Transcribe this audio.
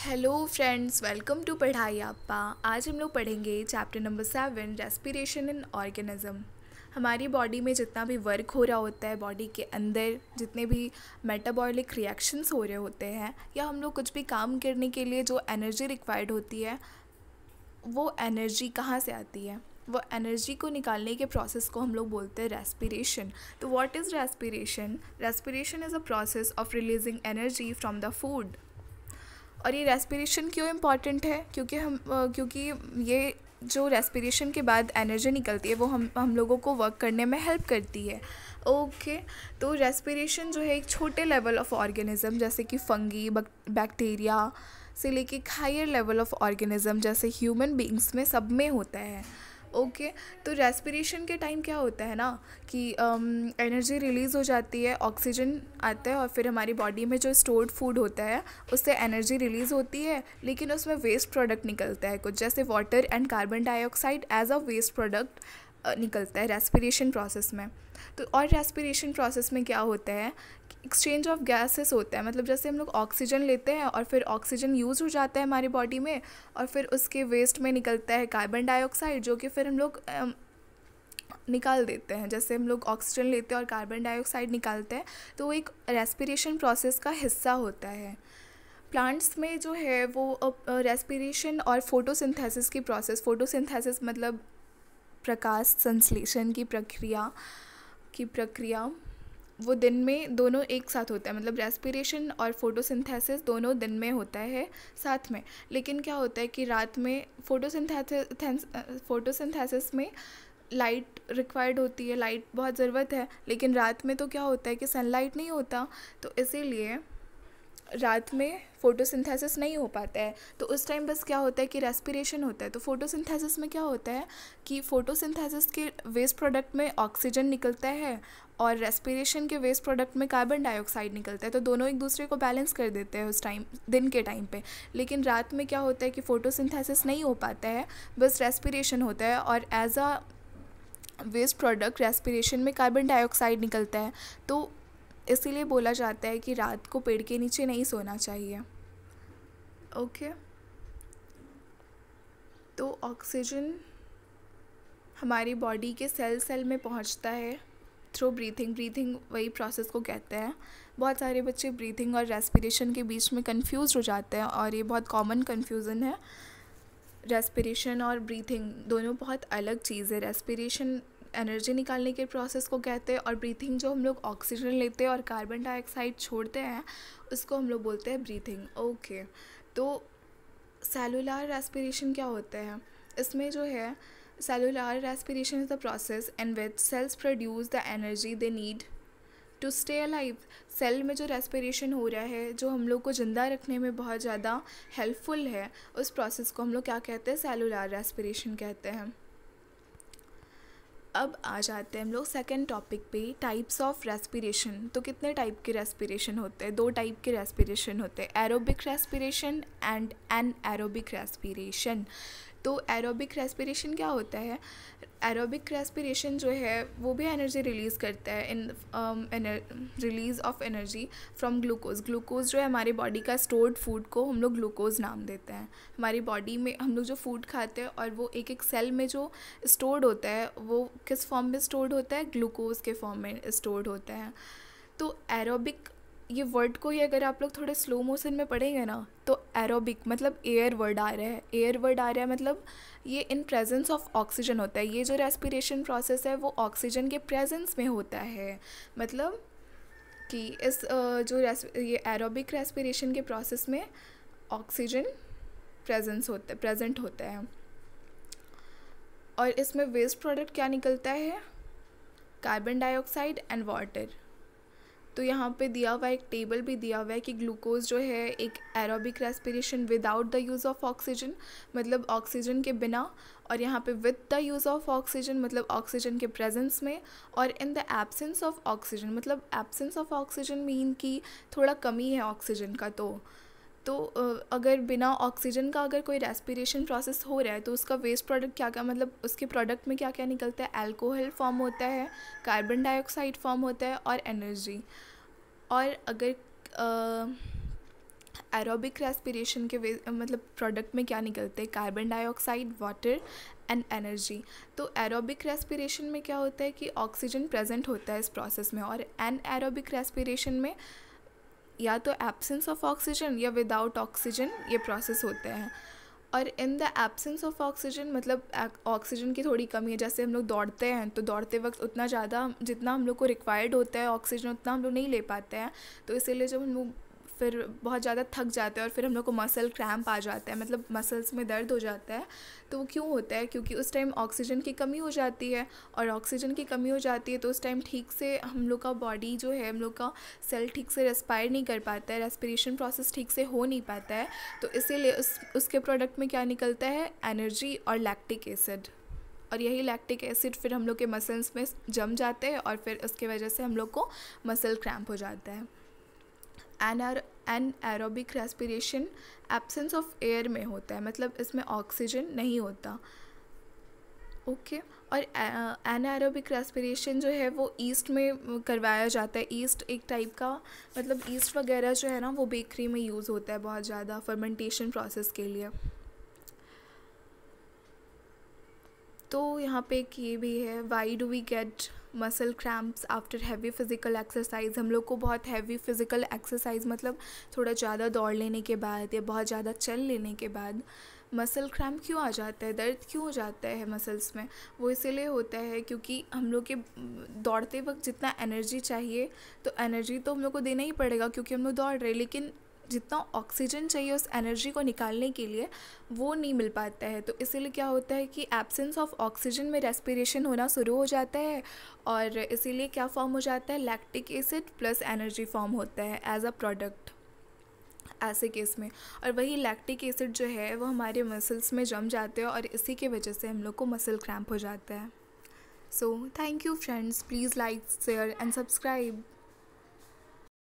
Hello friends, welcome to पढ़ाई आपा। आज हम लोग पढ़ेंगे chapter number 7, respiration in organism. हमारी बॉडी में जितना भी वर्क हो रहा होता है, बॉडी के अंदर जितने भी मेटाबॉलिक रिएक्शंस हो रहे होते हैं, या हम लोग कुछ भी काम करने के लिए जो एनर्जी रिक्वायर्ड होती है, वो एनर्जी कहाँ से आती है? वो एनर्जी को निकालने के प्रोसेस को हम लोग बोलते हैं रेस्पिरेशन। तो what is respiration? Respiration is a process of releasing energy from the food. और ये रेस्पिरेशन क्यों इम्पॉर्टेंट है? क्योंकि ये जो रेस्पिरेशन के बाद एनर्जी निकलती है वो हम लोगों को वर्क करने में हेल्प करती है। ओके, तो रेस्पिरेशन जो है एक छोटे लेवल ऑफ ऑर्गेनिज्म जैसे कि फंगी, बैक्टीरिया से लेके एक हायर लेवल ऑफ ऑर्गेनिज्म जैसे ह्यूमन बींग्स में सब में होता है। ओके, तो रेस्पिरेशन के टाइम क्या होता है ना कि एनर्जी रिलीज़ हो जाती है, ऑक्सीजन आता है और फिर हमारी बॉडी में जो स्टोर्ड फूड होता है उससे एनर्जी रिलीज़ होती है, लेकिन उसमें वेस्ट प्रोडक्ट निकलता है कुछ, जैसे water and carbon dioxide as a waste product निकलता है रेस्पिरेशन प्रोसेस में। तो और रेस्पिरेशन प्रोसेस में क्या होता है, एक्सचेंज ऑफ गैसेस होता है। मतलब जैसे हम लोग ऑक्सीजन लेते हैं और फिर ऑक्सीजन यूज़ हो जाता है हमारी बॉडी में, और फिर उसके वेस्ट में निकलता है कार्बन डाइऑक्साइड, जो कि फिर हम लोग निकाल देते हैं। जैसे हम लोग ऑक्सीजन लेते हैं और कार्बन डाइऑक्साइड निकालते हैं, तो वो एक रेस्पिरेशन प्रोसेस का हिस्सा होता है। प्लांट्स में जो है वो रेस्पिरेशन और फोटोसिंथेसिस की प्रोसेस, फोटोसिंथेसिस मतलब प्रकाश संश्लेषण की प्रक्रिया वो दिन में दोनों एक साथ होता है। मतलब रेस्पिरेशन और फोटोसिंथेसिस दोनों दिन में होता है साथ में। लेकिन क्या होता है कि रात में फोटोसिंथेसिस में लाइट रिक्वायर्ड होती है, लाइट बहुत ज़रूरत है, लेकिन रात में तो क्या होता है कि सनलाइट नहीं होता, तो इसीलिए रात में फोटोसिंथेसिस नहीं हो पाता है। तो उस टाइम बस क्या होता है कि रेस्पिरेशन होता है। तो फोटोसिंथेसिस में क्या होता है कि फोटोसिंथेसिस के वेस्ट प्रोडक्ट में ऑक्सीजन निकलता है और रेस्पिरेशन के वेस्ट प्रोडक्ट में कार्बन डाइऑक्साइड निकलता है, तो दोनों एक दूसरे को बैलेंस कर देते हैं उस टाइम, दिन के टाइम पे। लेकिन रात में क्या होता है कि फोटोसिंथेसिस नहीं हो पाता है, बस रेस्पिरेशन होता है, और as a waste product respiration में कार्बन डाइऑक्साइड निकलता है। तो इसीलिए बोला जाता है कि रात को पेड़ के नीचे नहीं सोना चाहिए। ओके, तो ऑक्सीजन हमारी बॉडी के सेल में पहुंचता है थ्रू ब्रीथिंग वही प्रोसेस को कहते हैं। बहुत सारे बच्चे ब्रीथिंग और रेस्पिरेशन के बीच में कंफ्यूज हो जाते हैं, और ये बहुत कॉमन कंफ्यूजन है। रेस्पिरेशन और ब्रीथिंग दोनों बहुत अलग चीज़ है। रेस्पिरेशन एनर्जी निकालने के प्रोसेस को कहते हैं, और ब्रीथिंग जो हम लोग ऑक्सीजन लेते हैं और कार्बन डाइऑक्साइड छोड़ते हैं उसको हम लोग बोलते हैं ब्रीथिंग। ओके, तो सेलुलर रेस्पिरेशन क्या होता है? इसमें जो है cellular respiration is the process in which cells produce the energy they need to stay alive. Cell में जो रेस्पिरेशन हो रहा है, जो हम लोग को ज़िंदा रखने में बहुत ज़्यादा हेल्पफुल है, उस प्रोसेस को हम लोग क्या कहते हैं? सेलुलर रेस्पिरेशन कहते हैं। अब आ जाते हैं हम लोग सेकंड टॉपिक पे, टाइप्स ऑफ रेस्पिरेशन। तो कितने टाइप के रेस्पिरेशन होते हैं? 2 टाइप के रेस्पिरेशन होते हैं, aerobic respiration and anaerobic respiration. तो एरोबिक रेस्पिरेशन क्या होता है? एरोबिक रेस्पिरेशन जो है वो भी एनर्जी रिलीज़ करता है, release of energy from glucose. Glucose जो है हमारी बॉडी का स्टोर्ड फूड को हम लोग ग्लूकोज नाम देते हैं। हमारी बॉडी में हम लोग जो फूड खाते हैं और वो एक एक सेल में जो स्टोर्ड होता है, वो किस फॉर्म में स्टोर्ड होता है? ग्लूकोज के फॉर्म में स्टोर्ड होता है। तो एरोबिक, ये वर्ड को ही अगर आप लोग थोड़े स्लो मोशन में पढ़ेंगे ना, तो एरोबिक मतलब एयर वर्ड आ रहा है, एयर वर्ड आ रहा है, मतलब ये इन प्रेजेंस ऑफ ऑक्सीजन होता है। ये जो रेस्पिरेशन प्रोसेस है वो ऑक्सीजन के प्रेजेंस में होता है। मतलब कि इस ये एरोबिक रेस्पिरेशन के प्रोसेस में ऑक्सीजन प्रेजेंट होता है, और इसमें वेस्ट प्रोडक्ट क्या निकलता है? Carbon dioxide and water. तो यहाँ पे दिया हुआ एक टेबल भी दिया हुआ है कि ग्लूकोज जो है एक aerobic respiration without the use of oxygen, मतलब ऑक्सीजन के बिना, और यहाँ पे with the use of oxygen मतलब ऑक्सीजन के प्रेजेंस में, और in the absence of oxygen मतलब एब्सेंस ऑफ ऑक्सीजन मीन कि थोड़ा कमी है ऑक्सीजन का। तो अगर बिना ऑक्सीजन का अगर कोई रेस्पिरेशन प्रोसेस हो रहा है तो उसका वेस्ट प्रोडक्ट क्या क्या, मतलब उसके प्रोडक्ट में क्या क्या निकलता है? अल्कोहल फॉर्म होता है, कार्बन डाइऑक्साइड फॉर्म होता है, और एनर्जी। और अगर एरोबिक रेस्पिरेशन के मतलब प्रोडक्ट में क्या निकलते हैं, carbon dioxide, water and energy. तो एरोबिक रेस्पिरेशन में क्या होता है कि ऑक्सीजन प्रेजेंट होता है इस प्रोसेस में, और एनएरोबिक रेस्पिरेशन में या तो एब्सेंस ऑफ ऑक्सीजन या विदाउट ऑक्सीजन ये प्रोसेस होते हैं। और in the absence of oxygen मतलब ऑक्सीजन की थोड़ी कमी है, जैसे हम लोग दौड़ते हैं तो दौड़ते वक्त उतना ज़्यादा जितना हम लोग को रिक्वायर्ड होता है ऑक्सीजन उतना हम लोग नहीं ले पाते हैं। तो इसीलिए जब हम लोग फिर बहुत ज़्यादा थक जाते हैं और फिर हम लोग को मसल क्रैम्प आ जाता है, मतलब मसल्स में दर्द हो जाता है। तो वो क्यों होता है, क्योंकि उस टाइम ऑक्सीजन की कमी हो जाती है, और ऑक्सीजन की कमी हो जाती है तो उस टाइम ठीक से हम लोग का बॉडी जो है, हम लोग का सेल ठीक से रेस्पायर नहीं कर पाता है, रेस्पिरेशन प्रोसेस ठीक से हो नहीं पाता है। तो इसीलिए उसके प्रोडक्ट में क्या निकलता है, एनर्जी और लैक्टिक एसिड। और यही लैक्टिक एसिड फिर हम लोग के मसल्स में जम जाते हैं और फिर उसके वजह से हम लोग को मसल क्रैम्प हो जाता है। Anaerobic respiration absence of air में होता है, मतलब इसमें ऑक्सीजन नहीं होता। ओके और एनारोबिक रेस्पिरेशन जो है वो ईस्ट में करवाया जाता है। ईस्ट एक टाइप का, मतलब ईस्ट वगैरह जो है ना वो बेकरी में यूज़ होता है बहुत ज़्यादा फर्मेंटेशन प्रोसेस के लिए। तो यहाँ पे एक ये भी है, why do we get muscle cramps after heavy physical exercise. हम लोग को बहुत हैवी फिज़िकल एक्सरसाइज मतलब थोड़ा ज़्यादा दौड़ लेने के बाद या बहुत ज़्यादा चल लेने के बाद मसल क्रैम्प क्यों आ जाता है, दर्द क्यों हो जाता है मसल्स में। वो इसीलिए होता है क्योंकि हम लोग के दौड़ते वक्त जितना एनर्जी चाहिए तो एनर्जी तो हम लोग को देना ही पड़ेगा क्योंकि हम लोग दौड़ रहे हैं, लेकिन जितना ऑक्सीजन चाहिए उस एनर्जी को निकालने के लिए वो नहीं मिल पाता है। तो इसीलिए क्या होता है कि एब्सेंस ऑफ ऑक्सीजन में रेस्पिरेशन होना शुरू हो जाता है, और इसीलिए क्या फॉर्म हो जाता है, lactic acid plus energy form होता है एज अ प्रोडक्ट ऐसे केस में। और वही लैक्टिक एसिड जो है वो हमारे मसल्स में जम जाते हैं और इसी के वजह से हम लोग को मसल क्रैम्प हो जाता है। So thank you friends, please like share and subscribe.